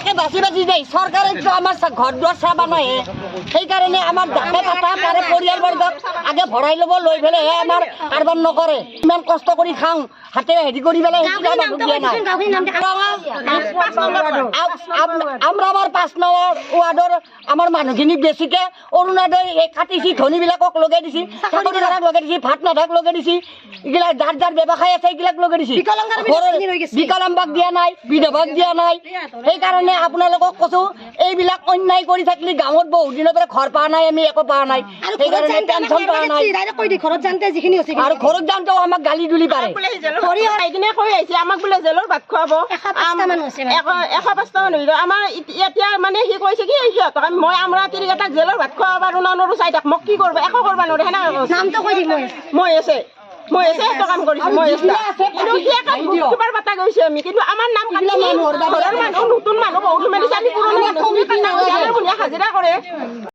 তাকে বাছি বাছি দেয় সৰকাৰে তো আমাৰ ঘৰ দুয়াৰ চাহ বানায় সেইকাৰণে আমাৰ জাকে পাতা তাৰে পৰিয়ালবৰ্গক আগে ভৰাই ল'ব লৈ পেলাই আমাৰ কাৰবাৰ নকৰে ইমান কষ্ট কৰি খাওঁ হাতে হেৰি কৰি পেলাই আমৰা আবাৰ 5 নম্বৰ ওয়াৰ্ডৰ আমাৰ মানুহখিনি বেছিকে অৰুণোদয় কাটিছি ধনীবিলাকক লগাই দিছি চাকৰিদাৰক লগাই দিছি ভাত নাথাক লগাই দিছি এগুলা যাৰ যাৰ ব্যৱসায় আছে এগুলাক লগাই দিছি বিকলাংগক দিয়া নাই বিধৱাক দিয়া নাই সেইকাৰণে আপোনালোকক কৈছো এইবিলাক অন্যায় কৰি থাকিলে গাঁৱত বহুত দিনৰ পৰা ঘৰ পোৱা নাই আমি একো পোৱা নাই সেইকাৰণে টেনচন পোৱা নাই আৰু ঘৰত যাওঁতেও আমাক গালি দুলি পাৰে কৈ আহিছে আমাক বোলে জেলৰ ভাত খুৱাব 105টা মান হৈ আমাৰ এতিয়া মানে সি কৈছে কি সিহঁতক মই আমৰা তিৰিকেইটাক জেলৰ ভাত খুৱাব পাৰো না নৰো চাই থাক মোক কি কৰিব একো কৰিব নোৱাৰে সেনেকে নামটো কৈ দিম মই আছে এটা কাম কৰিছো মই কিন্তু সি এটা কিবাৰ পাতা গৈছে আমি কিন্তু আমাৰ নাম কাটি ঘৰৰ মানুহ নতুন মানুহ বহুত মাৰিছে আমি পুৰণি মানুহ হাজিৰা কৰে